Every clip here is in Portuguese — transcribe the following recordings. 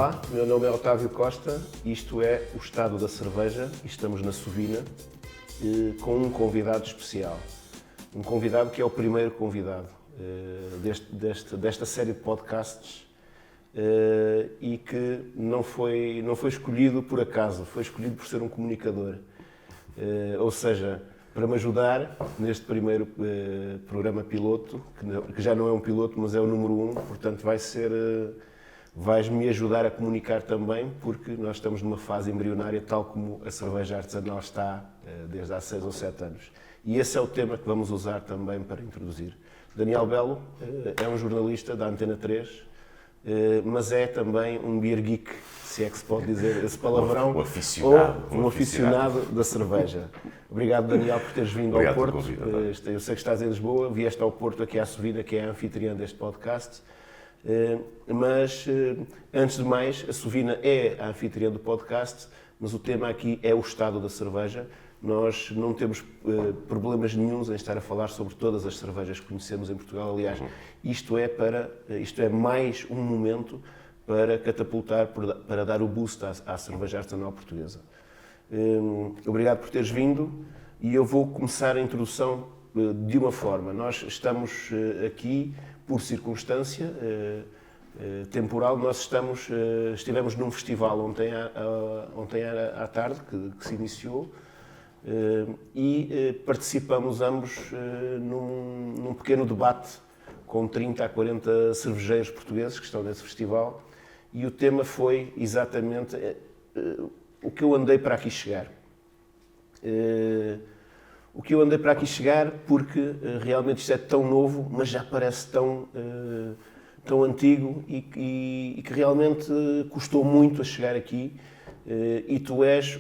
Olá, meu nome é Otávio Costa, isto é o Estado da Cerveja e estamos na Sovina com um convidado especial. Um convidado que é o primeiro convidado desta série de podcasts e que não foi escolhido por acaso, foi escolhido por ser um comunicador. Ou seja, para me ajudar neste primeiro programa piloto, que já não é um piloto, mas é o número 1, portanto vais-me ajudar a comunicar também, porque nós estamos numa fase embrionária, tal como a cerveja artesanal está desde há 6 ou 7 anos. E esse é o tema que vamos usar também para introduzir. Daniel Belo é um jornalista da Antena 3, mas é também um beer geek, se é que se pode dizer esse palavrão, um aficionado da cerveja. Obrigado, Daniel, por teres vindo ao Porto. Eu sei que estás em Lisboa, vieste ao Porto, aqui à Sovina, que é a anfitriã deste podcast. Mas, antes de mais, a Sovina é a anfitriã do podcast, mas o tema aqui é o estado da cerveja. Nós não temos problemas nenhuns em estar a falar sobre todas as cervejas que conhecemos em Portugal. Aliás, isto é mais um momento para catapultar, para dar o boost à cerveja artesanal portuguesa. Obrigado por teres vindo e eu vou começar a introdução de uma forma. Nós estamos aqui por circunstância temporal. Nós estivemos num festival ontem à tarde, que se iniciou, e participamos ambos num pequeno debate com 30 a 40 cervejeiros portugueses que estão nesse festival, e o tema foi exatamente o que eu andei para aqui chegar. O que eu andei para aqui chegar, porque realmente isto é tão novo, mas já parece tão antigo e que realmente custou muito a chegar aqui. E tu és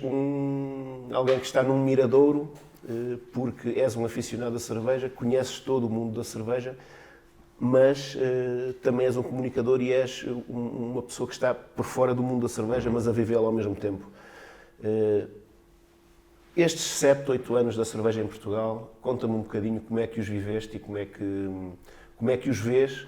alguém que está num miradouro, porque és um aficionado da cerveja, conheces todo o mundo da cerveja, mas também és um comunicador e és uma pessoa que está por fora do mundo da cerveja, mas a vivê-la ao mesmo tempo. Estes 7, 8 anos da cerveja em Portugal, conta-me um bocadinho como é que os viveste e como é que os vês,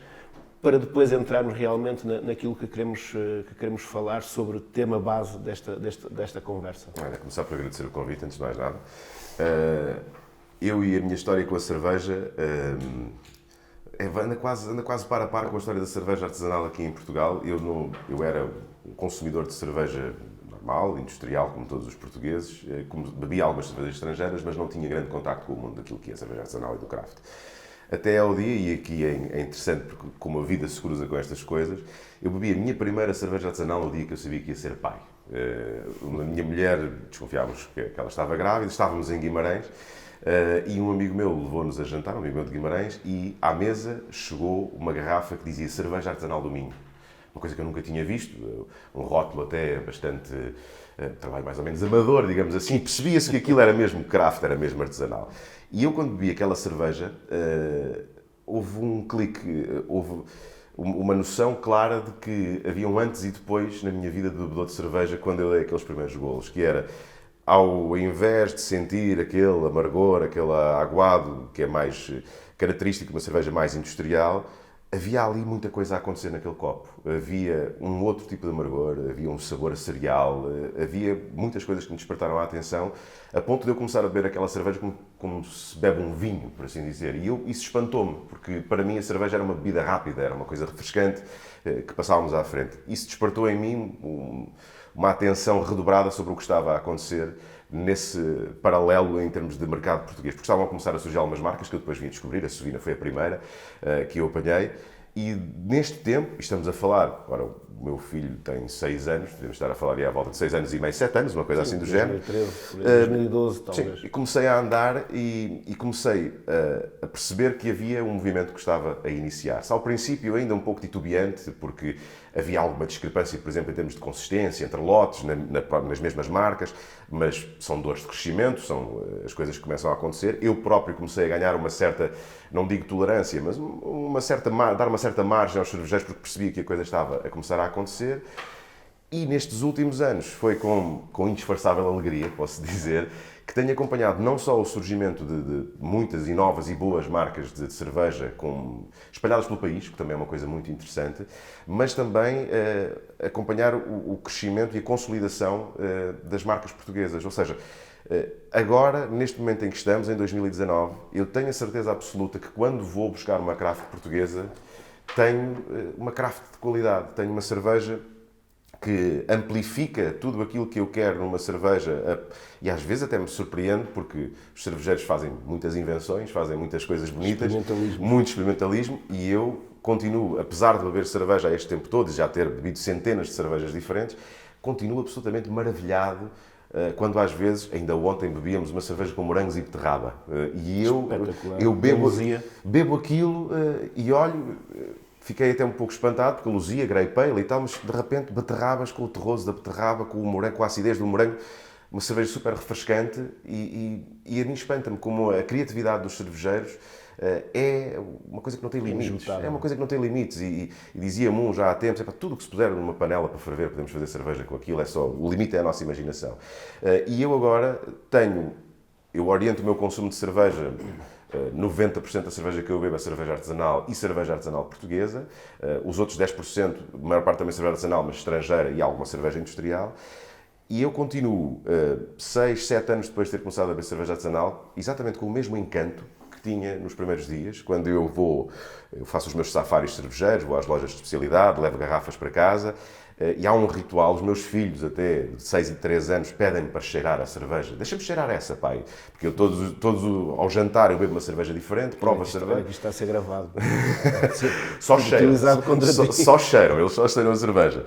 para depois entrarmos realmente naquilo que queremos falar sobre o tema base desta conversa. Olha, começar por agradecer o convite, antes de mais nada. Eu e a minha história com a cerveja anda quase par a par com a história da cerveja artesanal aqui em Portugal. Eu era um consumidor de cerveja normal, industrial, como todos os portugueses, bebia algumas cervejas estrangeiras, mas não tinha grande contacto com o mundo daquilo que é a cerveja artesanal e do craft. Até ao dia, e aqui é interessante porque como a vida se cruza com estas coisas, eu bebi a minha primeira cerveja artesanal no dia que eu sabia que ia ser pai. A minha mulher, desconfiávamos que ela estava grávida, estávamos em Guimarães, e um amigo meu levou-nos a jantar, um amigo meu de Guimarães, e à mesa chegou uma garrafa que dizia cerveja artesanal do Minho. Uma coisa que eu nunca tinha visto, um rótulo até bastante, trabalho mais ou menos amador, digamos assim, percebia-se que aquilo era mesmo craft, era mesmo artesanal. E eu, quando bebi aquela cerveja, houve um clique, houve uma noção clara de que havia um antes e depois na minha vida de bebedor de cerveja, quando eu dei aqueles primeiros golos, que era, ao invés de sentir aquele amargor, aquele aguado, que é mais característico de uma cerveja mais industrial, havia ali muita coisa a acontecer naquele copo. Havia um outro tipo de amargor, havia um sabor a cereal, havia muitas coisas que me despertaram a atenção, a ponto de eu começar a beber aquela cerveja como se bebe um vinho, por assim dizer. E isso espantou-me, porque para mim a cerveja era uma bebida rápida, era uma coisa refrescante que passávamos à frente. Isso despertou em mim uma atenção redobrada sobre o que estava a acontecer nesse paralelo em termos de mercado português, porque estavam a começar a surgir algumas marcas que eu depois vim a descobrir, a Sovina foi a primeira que eu apanhei, e neste tempo, estamos a falar, agora o meu filho tem 6 anos, devemos estar a falar à volta de 6 anos e meio, 7 anos, uma coisa assim do género. 2012 talvez. Sim, e comecei a andar e comecei a perceber que havia um movimento que estava a iniciar-se. Ao princípio ainda um pouco titubeante, porque havia alguma discrepância, por exemplo, em termos de consistência entre lotes, nas mesmas marcas, mas são dores de crescimento, são as coisas que começam a acontecer. Eu próprio comecei a ganhar uma certa, não digo tolerância, mas dar uma certa margem aos cervejeiros, porque percebia que a coisa estava a começar a acontecer. E nestes últimos anos foi com indisfarçável alegria, posso dizer, que tenho acompanhado não só o surgimento de muitas e novas e boas marcas de cerveja espalhadas pelo país, que também é uma coisa muito interessante, mas também acompanhar o crescimento e a consolidação das marcas portuguesas. Ou seja, agora, neste momento em que estamos, em 2019, eu tenho a certeza absoluta que quando vou buscar uma craft portuguesa, tenho uma craft de qualidade, tenho uma cerveja que amplifica tudo aquilo que eu quero numa cerveja e às vezes até me surpreende porque os cervejeiros fazem muitas invenções, fazem muitas coisas bonitas, muito experimentalismo e eu continuo, apesar de beber cerveja a este tempo todo e já ter bebido centenas de cervejas diferentes, continuo absolutamente maravilhado quando às vezes, ainda ontem bebíamos uma cerveja com morangos e beterraba e eu bebo aquilo e olho... Fiquei até um pouco espantado, porque eu luzia, grey pale e tal, mas de repente beterrabas com o terroso da beterraba, com o morango, com a acidez do morango, uma cerveja super refrescante e a mim espanta-me como a criatividade dos cervejeiros é uma coisa que não tem limites. É uma coisa que não tem limites e dizia-me um já há tempos, tudo o que se puser numa panela para ferver, podemos fazer cerveja com aquilo, o limite é a nossa imaginação. E eu agora eu oriento o meu consumo de cerveja. 90% da cerveja que eu bebo é cerveja artesanal e cerveja artesanal portuguesa. Os outros 10%, a maior parte também cerveja artesanal, mas estrangeira e alguma cerveja industrial. E eu continuo, 6, 7 anos depois de ter começado a beber cerveja artesanal, exatamente com o mesmo encanto que tinha nos primeiros dias, quando eu faço os meus safaris cervejeiros, vou às lojas de especialidade, levo garrafas para casa. E há um ritual, os meus filhos, até de 6 e 3 anos, pedem-me para cheirar a cerveja. Deixa-me cheirar essa, pai. Porque eu todos ao jantar eu bebo uma cerveja diferente, provo a cerveja. Isto está a ser gravado. Só cheiram. Só cheiram, eles só cheiram a cerveja.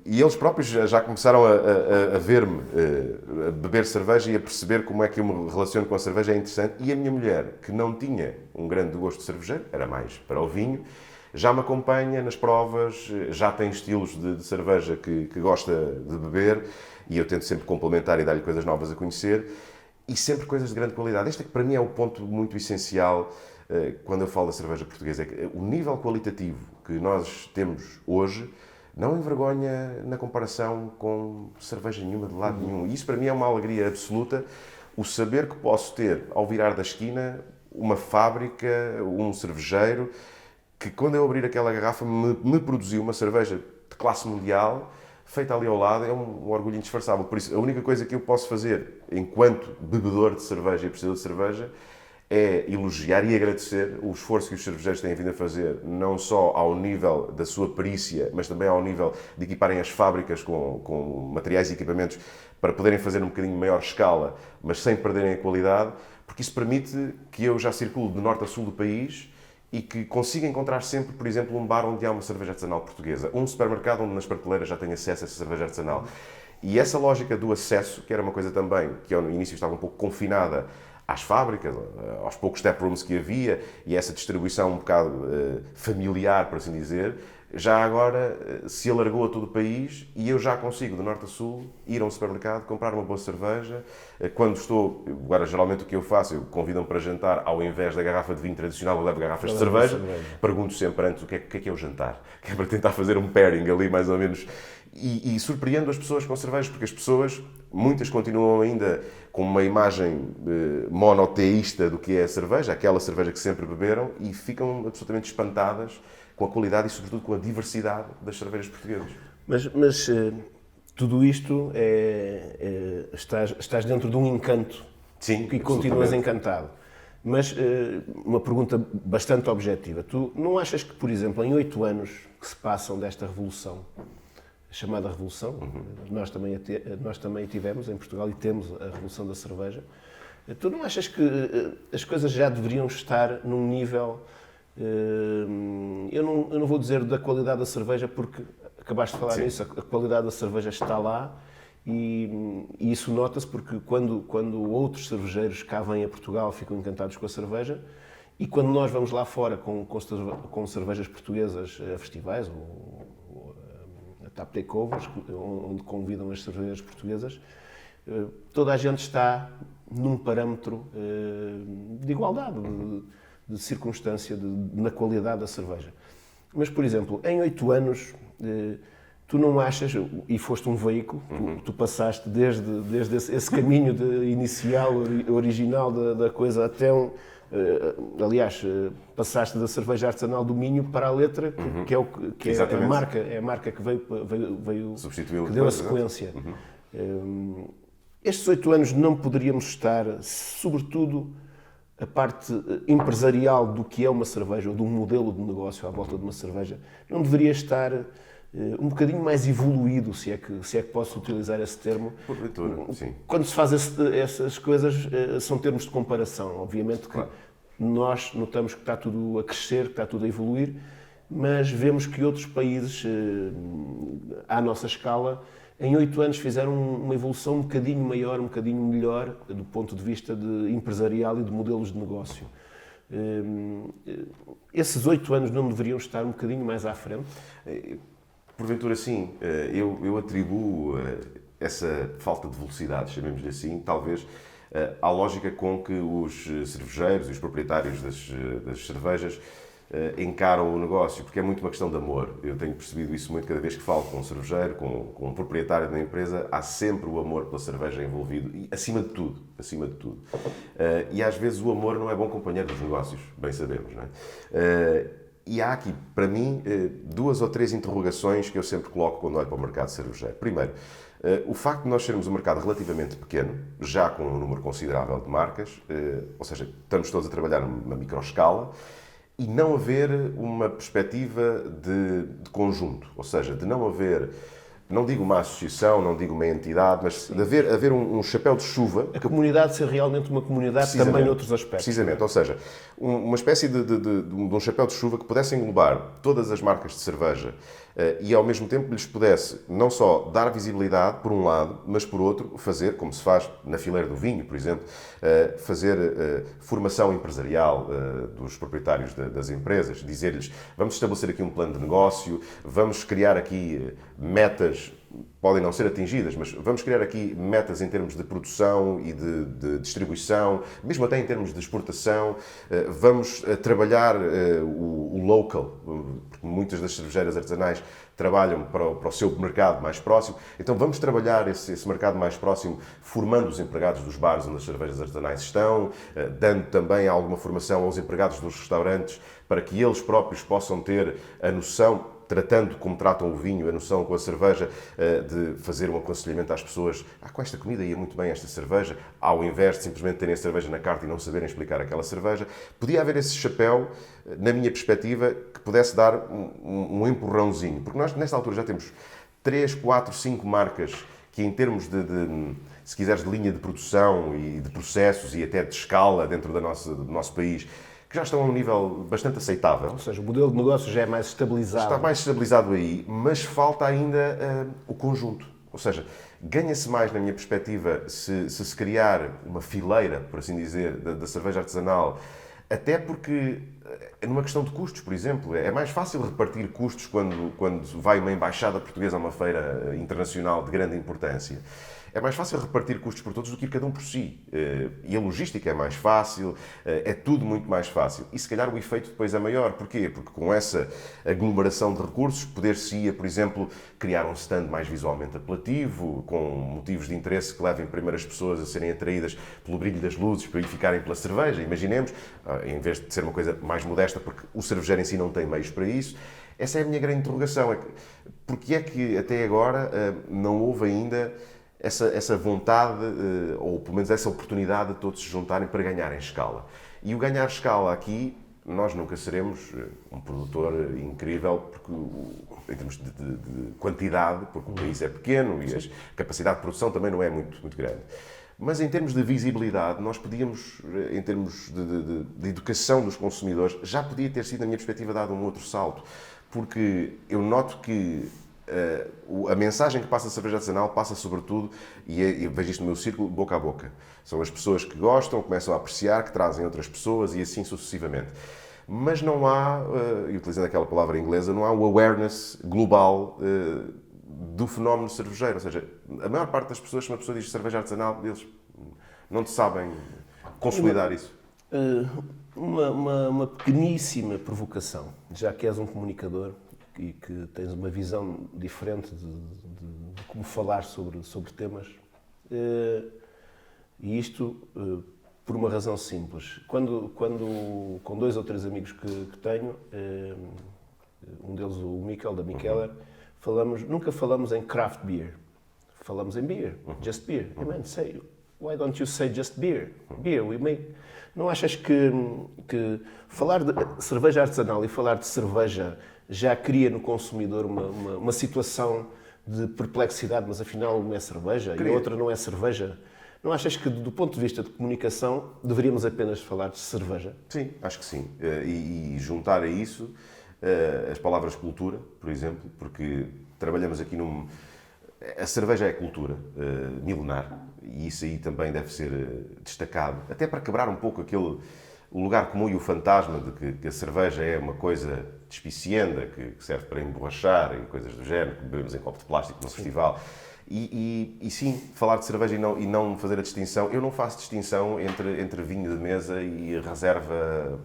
E eles próprios já começaram a ver-me a beber cerveja e a perceber como é que eu me relaciono com a cerveja, é interessante. E a minha mulher, que não tinha um grande gosto de cervejeiro, era mais para o vinho, já me acompanha nas provas, já tem estilos de cerveja que gosta de beber e eu tento sempre complementar e dar-lhe coisas novas a conhecer e sempre coisas de grande qualidade. Este é que para mim é o ponto muito essencial quando eu falo da cerveja portuguesa, é que o nível qualitativo que nós temos hoje não envergonha na comparação com cerveja nenhuma de lado nenhum. E isso para mim é uma alegria absoluta, o saber que posso ter, ao virar da esquina, uma fábrica, um cervejeiro, que quando eu abrir aquela garrafa me produziu uma cerveja de classe mundial, feita ali ao lado, é um orgulho indisfarçável. Por isso, a única coisa que eu posso fazer, enquanto bebedor de cerveja e apreciador de cerveja, é elogiar e agradecer o esforço que os cervejeiros têm vindo a fazer, não só ao nível da sua perícia, mas também ao nível de equiparem as fábricas com materiais e equipamentos para poderem fazer um bocadinho maior escala, mas sem perderem a qualidade, porque isso permite que eu já circulo de norte a sul do país e que consiga encontrar sempre, por exemplo, um bar onde há uma cerveja artesanal portuguesa, um supermercado onde nas prateleiras já tem acesso a essa cerveja artesanal. E essa lógica do acesso, que era uma coisa também que ao início estava um pouco confinada às fábricas, aos poucos taprooms que havia, e essa distribuição um bocado familiar, por assim dizer, já agora se alargou a todo o país e eu já consigo, de norte a sul, ir a um supermercado, comprar uma boa cerveja. Quando estou, agora geralmente o que eu faço, eu convido-me para jantar, ao invés da garrafa de vinho tradicional, eu levo garrafas de cerveja. Pergunto sempre antes o que é o jantar, que é para tentar fazer um pairing ali mais ou menos. E surpreendo as pessoas com cervejas, porque as pessoas, muitas continuam ainda com uma imagem monoteísta do que é a cerveja, aquela cerveja que sempre beberam, e ficam absolutamente espantadas com a qualidade e, sobretudo, com a diversidade das cervejas portuguesas. Mas tudo isto estás dentro de um encanto. Sim, e continuas encantado. Mas uma pergunta bastante objetiva. Tu não achas que, por exemplo, em 8 anos que se passam desta revolução, chamada revolução, nós também tivemos em Portugal e temos a revolução da cerveja, tu não achas que as coisas já deveriam estar num nível... Eu não vou dizer da qualidade da cerveja, porque acabaste de falar nisso, a qualidade da cerveja está lá e isso nota-se porque quando outros cervejeiros cá vêm a Portugal ficam encantados com a cerveja e quando nós vamos lá fora com cervejas portuguesas a festivais ou a tap takeovers, onde convidam as cervejas portuguesas, toda a gente está num parâmetro de igualdade, de circunstância, na qualidade da cerveja. Mas, por exemplo, em 8 anos, Tu não achas, e foste um veículo, tu passaste desde esse caminho inicial, original da coisa, até aliás, passaste da cerveja artesanal do Minho para a Letra, que é a marca que veio substituiu, que deu a sequência. Estes 8 anos não poderíamos estar, sobretudo, a parte empresarial do que é uma cerveja, ou de um modelo de negócio à volta de uma cerveja, não deveria estar um bocadinho mais evoluído, se é que posso utilizar esse termo. Porventura, sim. Quando se faz essas coisas, são termos de comparação. Obviamente que claro, nós notamos que está tudo a crescer, que está tudo a evoluir, mas vemos que outros países, à nossa escala, em 8 anos fizeram uma evolução um bocadinho maior, um bocadinho melhor, do ponto de vista empresarial e de modelos de negócio. Esses 8 anos não deveriam estar um bocadinho mais à frente? Porventura, sim. Eu atribuo essa falta de velocidade, chamemos-lhe assim, talvez à lógica com que os cervejeiros e os proprietários das cervejas encaram o negócio, porque é muito uma questão de amor. Eu tenho percebido isso muito cada vez que falo com um cervejeiro, com um proprietário da empresa, há sempre o amor pela cerveja envolvido, e acima de tudo, acima de tudo. E às vezes o amor não é bom companheiro dos negócios, bem sabemos, não é? E há aqui, para mim, 2 ou 3 interrogações que eu sempre coloco quando olho para o mercado cervejeiro. Primeiro, o facto de nós sermos um mercado relativamente pequeno, já com um número considerável de marcas, ou seja, estamos todos a trabalhar numa microescala, e não haver uma perspectiva de conjunto, ou seja, de não haver, não digo uma associação, não digo uma entidade, mas de haver um chapéu de chuva. A comunidade ser realmente uma comunidade também noutros aspectos. Precisamente, ou seja, uma espécie de um chapéu de chuva que pudesse englobar todas as marcas de cerveja e ao mesmo tempo lhes pudesse não só dar visibilidade, por um lado, mas por outro, fazer, como se faz na fileira do vinho, por exemplo, fazer formação empresarial dos proprietários das empresas, dizer-lhes, vamos estabelecer aqui um plano de negócio, vamos criar aqui metas, podem não ser atingidas, mas vamos criar aqui metas em termos de produção e de distribuição, mesmo até em termos de exportação. Vamos trabalhar o local, porque muitas das cervejeiras artesanais trabalham para o seu mercado mais próximo. Então vamos trabalhar esse mercado mais próximo, formando os empregados dos bares onde as cervejas artesanais estão, dando também alguma formação aos empregados dos restaurantes para que eles próprios possam ter a noção, tratando como tratam o vinho, a noção com a cerveja, de fazer um aconselhamento às pessoas. Com esta comida ia muito bem esta cerveja, ao invés de simplesmente terem a cerveja na carta e não saberem explicar aquela cerveja. Podia haver esse chapéu, na minha perspectiva, que pudesse dar um empurrãozinho. Porque nós, nesta altura, já temos 3, 4, 5 marcas que, em termos se quiseres, de linha de produção e de processos e até de escala dentro do nosso país, que já estão a um nível bastante aceitável. Ou seja, o modelo de negócio já é mais estabilizado. Está mais estabilizado aí, mas falta ainda o conjunto. Ou seja, ganha-se mais, na minha perspectiva, se criar uma fileira, por assim dizer, da cerveja artesanal, até porque, numa questão de custos, por exemplo, é mais fácil repartir custos quando vai uma embaixada portuguesa a uma feira internacional de grande importância. É mais fácil repartir custos por todos do que ir cada um por si. E a logística é mais fácil, é tudo muito mais fácil. E se calhar o efeito depois é maior. Porquê? Porque com essa aglomeração de recursos, poder-se-ia, por exemplo, criar um stand mais visualmente apelativo, com motivos de interesse que levem primeiro as pessoas a serem atraídas pelo brilho das luzes, para ir ficarem pela cerveja. Imaginemos, em vez de ser uma coisa mais modesta, porque o cervejeiro em si não tem meios para isso. Essa é a minha grande interrogação. Porque é que até agora não houve ainda essa vontade, ou pelo menos essa oportunidade de todos se juntarem para ganharem escala. E o ganhar escala aqui, nós nunca seremos um produtor incrível, porque, em termos de quantidade, porque o país é pequeno e a capacidade de produção também não é muito, muito grande. Mas em termos de visibilidade, nós podíamos, em termos de educação dos consumidores, já podia ter sido, na minha perspectiva, dado um outro salto. Porque eu noto que a mensagem que passa a cerveja artesanal passa sobretudo, e vejo isto no meu círculo, boca a boca. São as pessoas que gostam, começam a apreciar, que trazem outras pessoas e assim sucessivamente. Mas não há, e utilizando aquela palavra inglesa, não há o awareness global do fenómeno cervejeiro. Ou seja, a maior parte das pessoas, se uma pessoa diz cerveja artesanal, eles não te sabem consolidar isso. Uma pequeníssima provocação, já que és um comunicador. e que tens uma visão diferente de como falar sobre temas. E isto por uma razão simples. Quando com 2 ou 3 amigos que tenho, um deles o Mikkel, da Mikkeller, nunca falamos em craft beer. Falamos em beer, just beer. Hey man, why don't you say just beer? Beer, we make... Não achas que falar de cerveja artesanal e falar de cerveja já cria no consumidor uma situação de perplexidade, mas afinal uma é cerveja e a outra não é cerveja? Não achas que, do ponto de vista de comunicação, deveríamos apenas falar de cerveja? Sim, acho que sim. E juntar a isso as palavras cultura, por exemplo, porque trabalhamos aqui A cerveja é cultura milenar e isso aí também deve ser destacado, até para quebrar um pouco o lugar comum e o fantasma de que a cerveja é uma coisa despicienda, que serve para emborrachar e coisas do género, que bebemos em copo de plástico no festival. E sim, falar de cerveja e não fazer a distinção. Eu não faço distinção entre vinho de mesa e reserva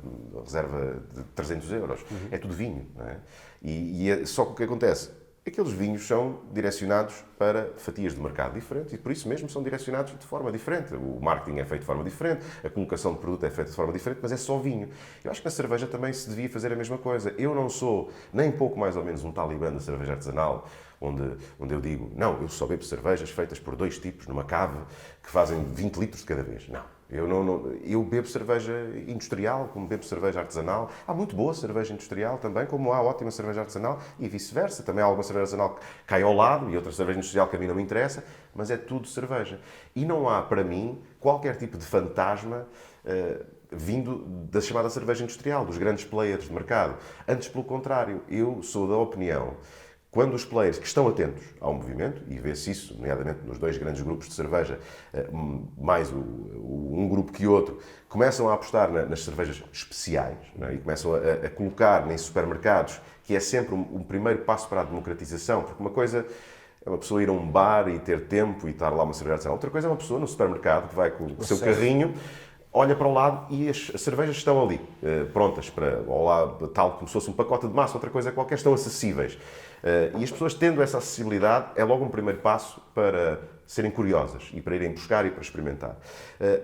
de 300 euros. É tudo vinho. Não é? Só que o que acontece? Aqueles vinhos são direcionados para fatias de mercado diferentes e por isso mesmo são direcionados de forma diferente. O marketing é feito de forma diferente, a colocação de produto é feita de forma diferente, mas é só vinho. Eu acho que na cerveja também se devia fazer a mesma coisa. Eu não sou nem pouco mais ou menos um talibã da cerveja artesanal, onde eu digo, não, eu só bebo cervejas feitas por 2 tipos numa cave que fazem 20 litros de cada vez. Não. Eu bebo cerveja industrial, como bebo cerveja artesanal. Há muito boa cerveja industrial também, como há ótima cerveja artesanal e vice-versa. Também há alguma cerveja artesanal que cai ao lado e outra cerveja industrial que a mim não me interessa, mas é tudo cerveja. E não há, para mim, qualquer tipo de fantasma vindo da chamada cerveja industrial, dos grandes players de mercado. Antes, pelo contrário, eu sou da opinião quando os players que estão atentos ao movimento, e vê-se isso, nomeadamente nos 2 grandes grupos de cerveja, mais um grupo que outro, começam a apostar nas cervejas especiais, não é? E começam a colocar em supermercados, que é sempre um primeiro passo para a democratização, porque uma coisa é uma pessoa ir a um bar e ter tempo e estar lá uma cerveja artesanal, outra coisa é uma pessoa no supermercado que vai com o seu carrinho, olha para o lado e as cervejas estão ali, prontas, ao lado, tal como se fosse um pacote de massa, outra coisa qualquer, estão acessíveis. E as pessoas tendo essa acessibilidade é logo um primeiro passo para serem curiosas e para irem buscar e para experimentar.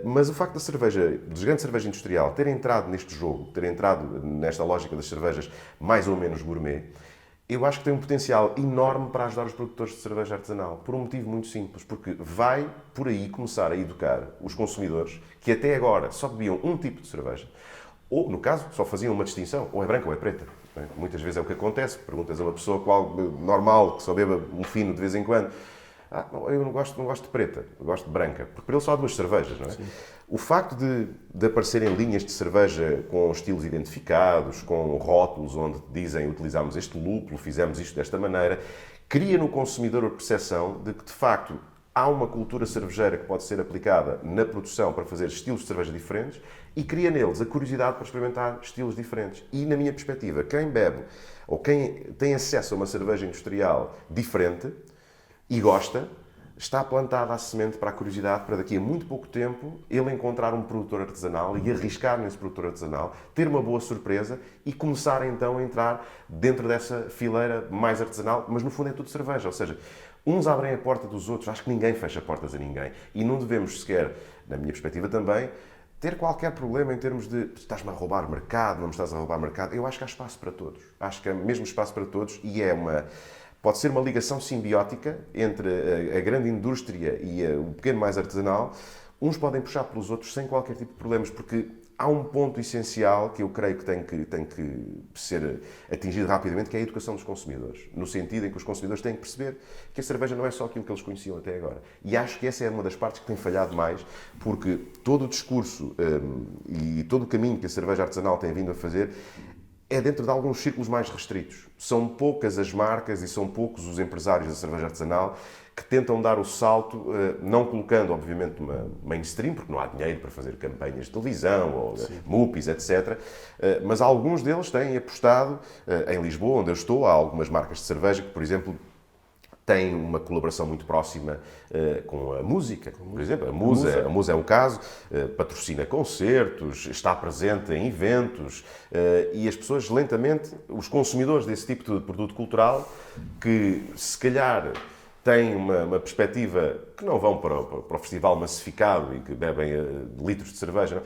Mas o facto dos grandes cervejas industrial terem entrado neste jogo, terem entrado nesta lógica das cervejas mais ou menos gourmet, eu acho que tem um potencial enorme para ajudar os produtores de cerveja artesanal, por um motivo muito simples, porque vai por aí começar a educar os consumidores que até agora só bebiam um tipo de cerveja, ou, no caso, só faziam uma distinção, ou é branca ou é preta. Muitas vezes é o que acontece, perguntas a uma pessoa normal, que só beba um fino de vez em quando, eu não gosto de preta, eu gosto de branca, porque para ele só há 2 cervejas, não é? Sim. O facto de aparecerem linhas de cerveja com estilos identificados, com rótulos onde dizem utilizamos este lúpulo, fizemos isto desta maneira, cria no consumidor a percepção de que, de facto, há uma cultura cervejeira que pode ser aplicada na produção para fazer estilos de cerveja diferentes e cria neles a curiosidade para experimentar estilos diferentes. E, na minha perspectiva, quem bebe ou quem tem acesso a uma cerveja industrial diferente e gosta, está plantada a semente para a curiosidade para daqui a muito pouco tempo ele encontrar um produtor artesanal e arriscar nesse produtor artesanal, ter uma boa surpresa e começar então a entrar dentro dessa fileira mais artesanal, mas no fundo é tudo cerveja, ou seja, uns abrem a porta dos outros, acho que ninguém fecha portas a ninguém e não devemos sequer, na minha perspectiva também, ter qualquer problema em termos de estás-me a roubar mercado, não me estás a roubar mercado. Eu acho que há espaço para todos, acho que há mesmo espaço para todos e pode ser uma ligação simbiótica entre a grande indústria e o pequeno mais artesanal. Uns podem puxar pelos outros sem qualquer tipo de problemas, porque há um ponto essencial que eu creio que tem que ser atingido rapidamente, que é a educação dos consumidores. No sentido em que os consumidores têm que perceber que a cerveja não é só aquilo que eles conheciam até agora. E acho que essa é uma das partes que tem falhado mais, porque todo o discurso e todo o caminho que a cerveja artesanal tem vindo a fazer é dentro de alguns círculos mais restritos. São poucas as marcas e são poucos os empresários da cerveja artesanal que tentam dar o salto, não colocando, obviamente, uma mainstream, porque não há dinheiro para fazer campanhas de televisão, ou MUPIs, etc. Mas alguns deles têm apostado, em Lisboa, onde eu estou, há algumas marcas de cerveja que, por exemplo, tem uma colaboração muito próxima com a música, por exemplo. A Musa é um caso, patrocina concertos, está presente em eventos e as pessoas lentamente, os consumidores desse tipo de produto cultural, que se calhar têm uma perspectiva que não vão para o festival massificado e que bebem litros de cerveja,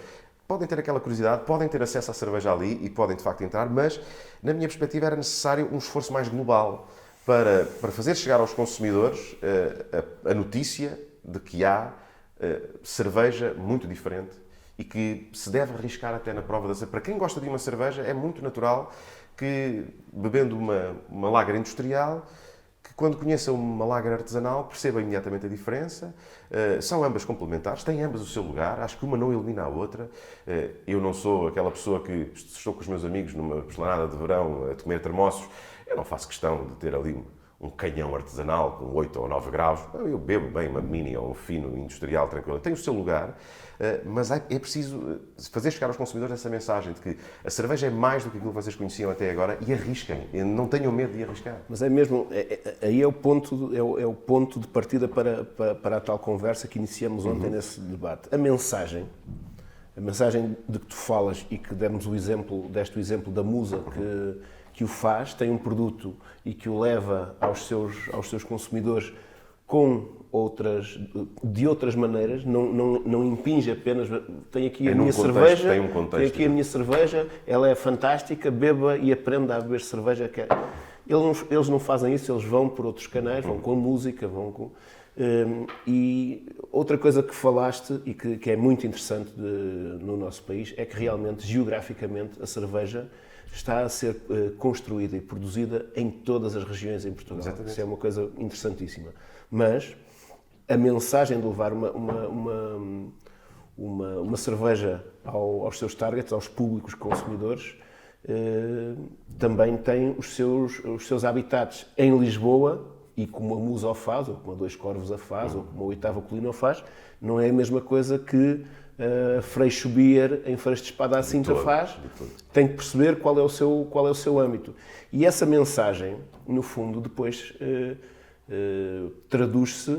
podem ter aquela curiosidade, podem ter acesso à cerveja ali e podem de facto entrar, mas na minha perspectiva era necessário um esforço mais global para fazer chegar aos consumidores a notícia de que há cerveja muito diferente e que se deve arriscar até na prova da cerveja. Para quem gosta de uma cerveja, é muito natural que, bebendo uma lager industrial, que quando conheça uma lager artesanal perceba imediatamente a diferença. São ambas complementares, têm ambas o seu lugar, acho que uma não elimina a outra. Eu não sou aquela pessoa que estou com os meus amigos numa esplanada de verão a comer termossos. Eu não faço questão de ter ali um canhão artesanal com 8 ou 9 graus. Eu bebo bem uma mini ou um fino industrial tranquilo. Tem o seu lugar, mas é preciso fazer chegar aos consumidores essa mensagem de que a cerveja é mais do que aquilo que vocês conheciam até agora e arrisquem. Não tenham medo de arriscar. Mas é mesmo, aí é o ponto de partida para a tal conversa que iniciamos ontem nesse debate. A mensagem de que tu falas e que deste o exemplo da Musa que o faz, tem um produto e que o leva aos seus consumidores de outras maneiras, não impinge apenas, tenho aqui a minha cerveja, tenho aqui a minha cerveja, ela é fantástica, beba e aprenda a beber cerveja. Eles não fazem isso, eles vão por outros canais, vão com a música, vão com... E outra coisa que falaste e que é muito interessante no nosso país é que realmente, geograficamente, a cerveja está a ser construída e produzida em todas as regiões em Portugal. Exatamente. Isso é uma coisa interessantíssima. Mas a mensagem de levar uma cerveja aos seus targets, aos públicos consumidores, também tem os seus habitats. Em Lisboa, e como a Musa o faz, ou como a Dois Corvos a faz, ou como a Oitava Colina o faz, não é a mesma coisa que Freixo Beer em Freixo de Espada à Cinta faz. Tem que perceber qual é o seu âmbito. E essa mensagem, no fundo, depois traduz-se,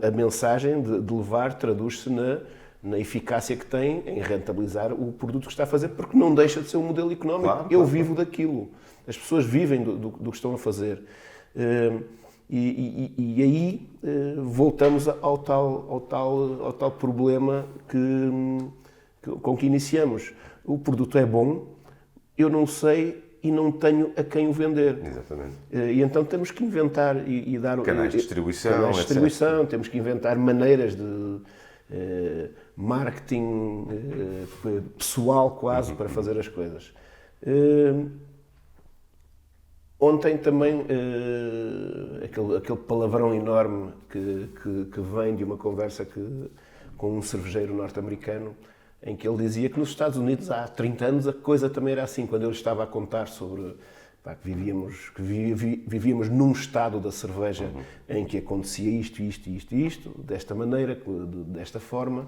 a mensagem de levar traduz-se na eficácia que tem em rentabilizar o produto que está a fazer, porque não deixa de ser um modelo económico. Eu vivo daquilo. As pessoas vivem do que estão a fazer. E aí voltamos ao tal problema com que iniciamos. O produto é bom, eu não sei e não tenho a quem o vender. Exatamente. E então temos que inventar e dar... Canais de distribuição, temos que inventar maneiras de marketing pessoal quase para fazer as coisas. Ontem também, aquele palavrão enorme que vem de uma conversa com um cervejeiro norte-americano, em que ele dizia que nos Estados Unidos há 30 anos a coisa também era assim, quando ele estava a contar sobre que vivíamos num estado da cerveja em que acontecia isto, desta maneira, desta forma,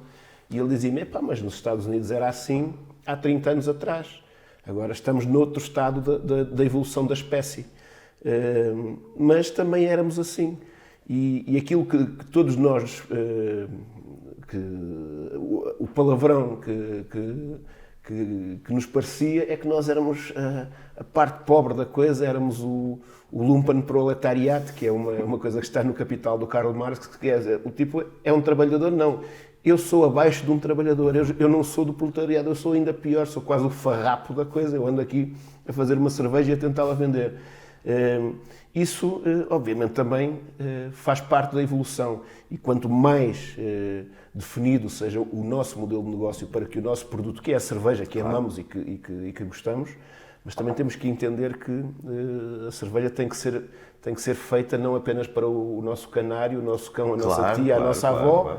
e ele dizia-me, mas nos Estados Unidos era assim há 30 anos atrás. Agora estamos noutro estado da evolução da espécie. Mas também éramos assim. E aquilo que todos nós... o palavrão que nos parecia é que nós éramos a parte pobre da coisa, éramos o lumpen proletariat, que é uma coisa que está no Capital do Karl Marx, que é o tipo é um trabalhador, não. Eu sou abaixo de um trabalhador, eu não sou do proletariado, eu sou ainda pior, sou quase o farrapo da coisa, eu ando aqui a fazer uma cerveja e a tentá-la vender. Isso, obviamente, também faz parte da evolução e quanto mais definido seja o nosso modelo de negócio para que o nosso produto, que é a cerveja, que amamos e que gostamos, mas também temos que entender que a cerveja tem que ser feita não apenas para o nosso canário, o nosso cão, a nossa tia, a nossa avó.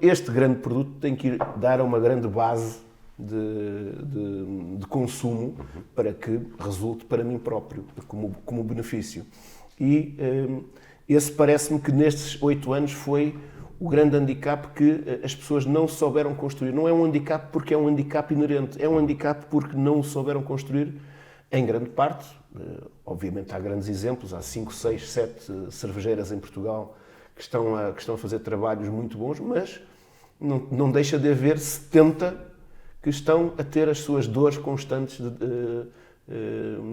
Este grande produto tem que ir dar a uma grande base de consumo para que resulte para mim próprio, como benefício. E esse parece-me que nestes 8 anos foi o grande handicap que as pessoas não souberam construir. Não é um handicap porque é um handicap inerente, é um handicap porque não o souberam construir, em grande parte, Obviamente há grandes exemplos, há 5, 6, 7 cervejeiras em Portugal que estão a fazer trabalhos muito bons, mas não deixa de haver 70 que estão a ter as suas dores constantes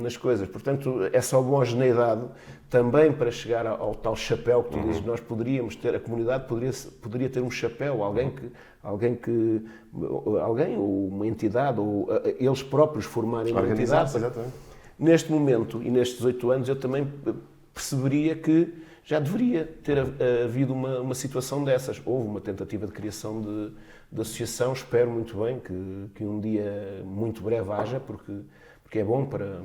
nas coisas. Portanto, essa homogeneidade também para chegar ao tal chapéu que tu dizes, nós poderíamos ter, a comunidade poderia ter um chapéu, alguém ou uma entidade, ou eles próprios formarem uma entidade. Exatamente. Neste momento e nestes 8 anos eu também perceberia que já deveria ter havido uma situação dessas. Houve uma tentativa de criação de associação, espero muito bem que um dia muito breve haja, porque é bom para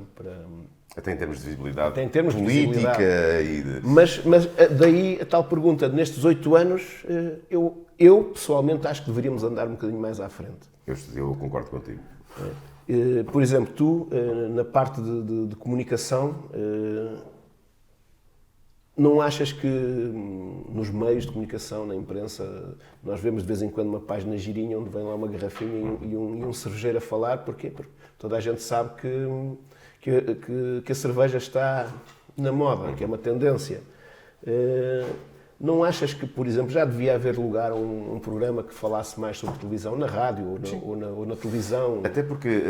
até em termos de visibilidade até em termos política de visibilidade. Mas daí a tal pergunta, nestes 8 anos, eu pessoalmente acho que deveríamos andar um bocadinho mais à frente. Eu concordo contigo. Por exemplo, tu, na parte de comunicação, não achas que nos meios de comunicação, na imprensa, nós vemos de vez em quando uma página girinha onde vem lá uma garrafinha e um cervejeiro a falar? Porquê? Porque toda a gente sabe que a cerveja está na moda, que é uma tendência. Não achas que, por exemplo, já devia haver lugar a um programa que falasse mais sobre televisão, na rádio ou na televisão? Até porque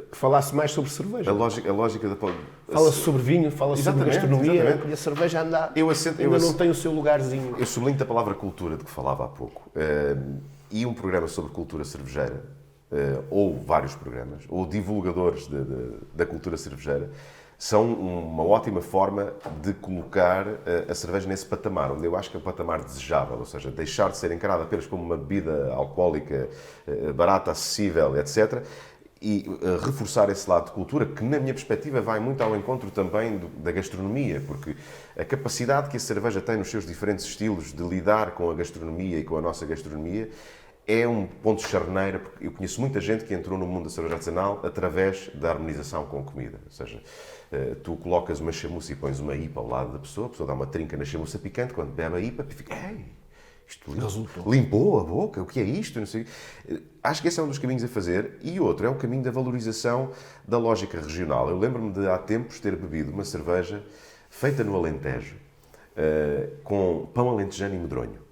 que falasse mais sobre cerveja. a lógica da... Fala-se sobre vinho, fala-se sobre gastronomia, exatamente. E a cerveja ainda não tem o seu lugarzinho. Eu sublinho a palavra cultura de que falava há pouco. E um programa sobre cultura cervejeira, ou vários programas, ou divulgadores da cultura cervejeira, são uma ótima forma de colocar a cerveja nesse patamar, onde eu acho que é um patamar desejável, ou seja, deixar de ser encarada apenas como uma bebida alcoólica barata, acessível, etc., e reforçar esse lado de cultura, que na minha perspectiva vai muito ao encontro também da gastronomia, porque a capacidade que a cerveja tem nos seus diferentes estilos de lidar com a gastronomia e com a nossa gastronomia é um ponto de charneira, porque eu conheço muita gente que entrou no mundo da cerveja artesanal através da harmonização com a comida. Ou seja, tu colocas uma chamuça e pões uma IPA ao lado da pessoa, a pessoa dá uma trinca na chamuça picante, quando bebe a IPA, fica, ei, isto limpou a boca, o que é isto? Não sei. Acho que esse é um dos caminhos a fazer. E outro é o caminho da valorização da lógica regional. Eu lembro-me de há tempos ter bebido uma cerveja feita no Alentejo, com pão alentejano e medronho.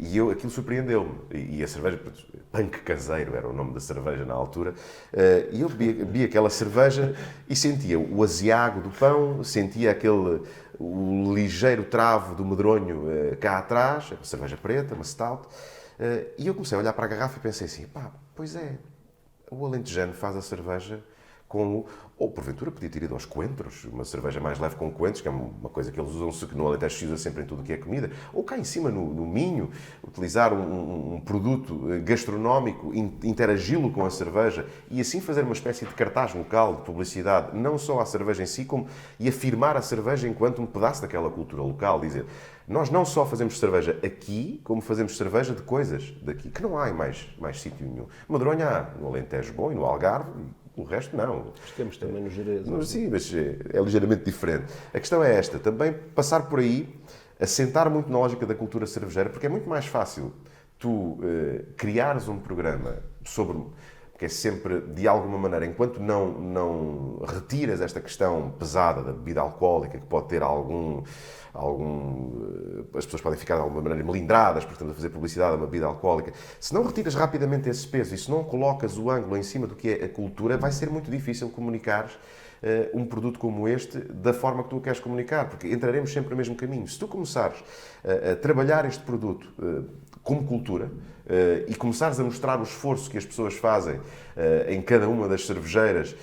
E aquilo surpreendeu-me. E a cerveja, Punk Caseiro era o nome da cerveja na altura, e eu bebi aquela cerveja e sentia o aziago do pão, sentia o ligeiro travo do medronho cá atrás, uma cerveja preta, uma stout, e eu comecei a olhar para a garrafa e pensei assim, pá, pois é, o alentejano faz a cerveja ou porventura podia ter ido aos coentros, uma cerveja mais leve com coentros, que é uma coisa que eles usam, que no Alentejo se usa sempre em tudo o que é comida, ou cá em cima no Minho, utilizar um produto gastronómico, interagi-lo com a cerveja e assim fazer uma espécie de cartaz local, de publicidade, não só à cerveja em si, e afirmar a cerveja enquanto um pedaço daquela cultura local, dizer, nós não só fazemos cerveja aqui, como fazemos cerveja de coisas daqui, que não há em mais sítio nenhum. Madronha há no Alentejo bom e no Algarve, o resto não. Mas temos também no Jerez. Sim, mas é ligeiramente diferente. A questão é esta, também passar por aí, assentar muito na lógica da cultura cervejeira, porque é muito mais fácil tu criares um programa sobre... Porque é sempre, de alguma maneira, enquanto não retiras esta questão pesada da bebida alcoólica, que pode ter as pessoas podem ficar de alguma maneira melindradas, portanto, a fazer publicidade a uma bebida alcoólica. Se não retiras rapidamente esse peso e se não colocas o ângulo em cima do que é a cultura, vai ser muito difícil comunicares um produto como este da forma que tu o queres comunicar, porque entraremos sempre no mesmo caminho. Se tu começares a trabalhar este produto como cultura e começares a mostrar o esforço que as pessoas fazem em cada uma das cervejeiras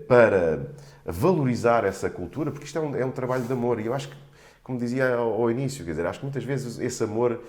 para valorizar essa cultura, porque isto é um trabalho de amor, e eu acho que, como dizia ao início, quer dizer, acho que muitas vezes esse amor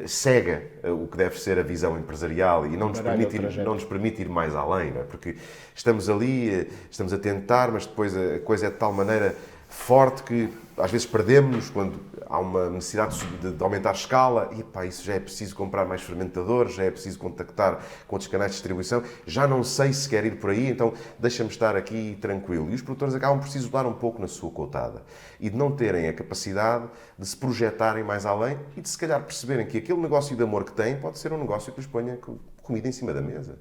cega o que deve ser a visão empresarial e não nos permite ir mais além, não é? Porque estamos ali, estamos a tentar, mas depois a coisa é de tal maneira forte que às vezes perdemos-nos quando há uma necessidade de aumentar a escala e pá, isso já é preciso comprar mais fermentadores, já é preciso contactar com outros canais de distribuição, já não sei se quer ir por aí, então deixa-me estar aqui tranquilo. E os produtores acabam por se isolar um pouco na sua cotada e de não terem a capacidade de se projetarem mais além e de se calhar perceberem que aquele negócio de amor que têm pode ser um negócio que lhes ponha comida em cima da mesa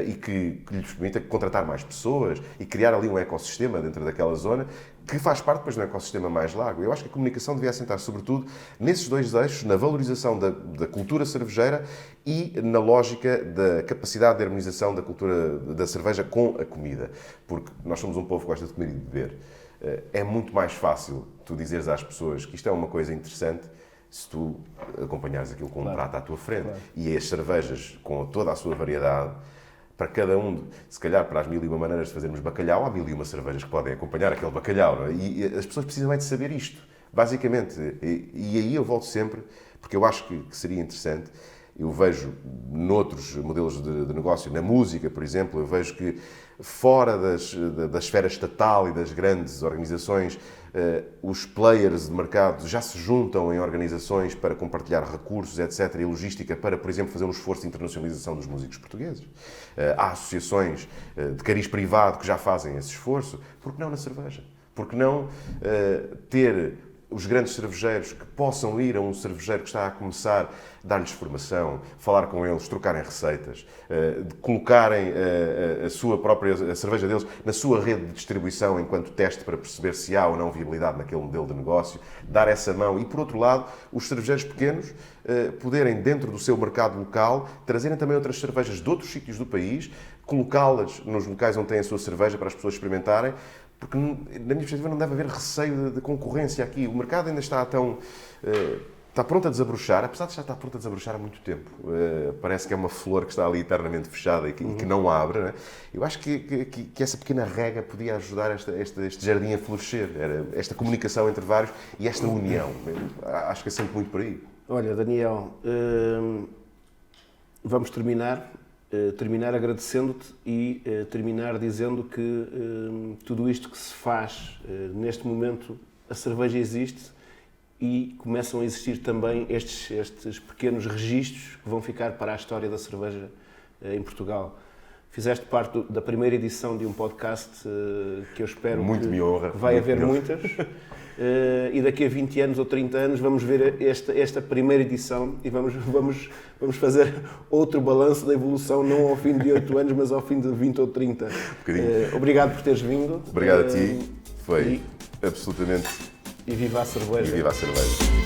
e que lhes permita contratar mais pessoas e criar ali um ecossistema dentro daquela zona que faz parte depois de um ecossistema mais largo. Eu acho que a comunicação devia assentar sobretudo nesses dois eixos, na valorização da cultura cervejeira e na lógica da capacidade de harmonização da cultura da cerveja com a comida. Porque nós somos um povo que gosta de comer e de beber. É muito mais fácil tu dizeres às pessoas que isto é uma coisa interessante se tu acompanhares aquilo com um prato à tua frente. Claro. E as cervejas, com toda a sua variedade, para cada um, se calhar para as 1001 maneiras de fazermos bacalhau, há 1001 cervejas que podem acompanhar aquele bacalhau. Não é? E as pessoas precisam é de saber isto, basicamente. E aí eu volto sempre, porque eu acho que seria interessante. Eu vejo noutros modelos de negócio, na música, por exemplo, eu vejo que fora da esfera estatal e das grandes organizações, os players de mercado já se juntam em organizações para compartilhar recursos, etc., e logística para, por exemplo, fazer um esforço de internacionalização dos músicos portugueses. Há associações de cariz privado que já fazem esse esforço. Por que não na cerveja? Por que não ter os grandes cervejeiros que possam ir a um cervejeiro que está a começar, dar-lhes formação, falar com eles, trocarem receitas, colocarem a sua própria cerveja deles na sua rede de distribuição enquanto teste para perceber se há ou não viabilidade naquele modelo de negócio, dar essa mão e, por outro lado, os cervejeiros pequenos poderem, dentro do seu mercado local, trazerem também outras cervejas de outros sítios do país, colocá-las nos locais onde têm a sua cerveja para as pessoas experimentarem, porque, na minha perspectiva, não deve haver receio de concorrência aqui. O mercado ainda está está pronto a desabrochar, apesar de já estar pronto a desabrochar há muito tempo. Parece que é uma flor que está ali eternamente fechada e que não abre. Né? Eu acho que essa pequena rega podia ajudar este jardim a florescer. Era esta comunicação entre vários e esta união. Acho que é sempre muito por aí. Olha, Daniel, vamos terminar agradecendo-te e terminar dizendo que tudo isto que se faz neste momento, a cerveja existe e começam a existir também estes pequenos registros que vão ficar para a história da cerveja em Portugal. Fizeste parte da primeira edição de um podcast que eu espero muito me honra. Vai haver muitas. E daqui a 20 anos ou 30 anos vamos ver esta primeira edição e vamos fazer outro balanço da evolução, não ao fim de 8 anos, mas ao fim de 20 ou 30. Obrigado por teres vindo. Obrigado a ti. Foi absolutamente... E viva a cerveja. E viva a cerveja.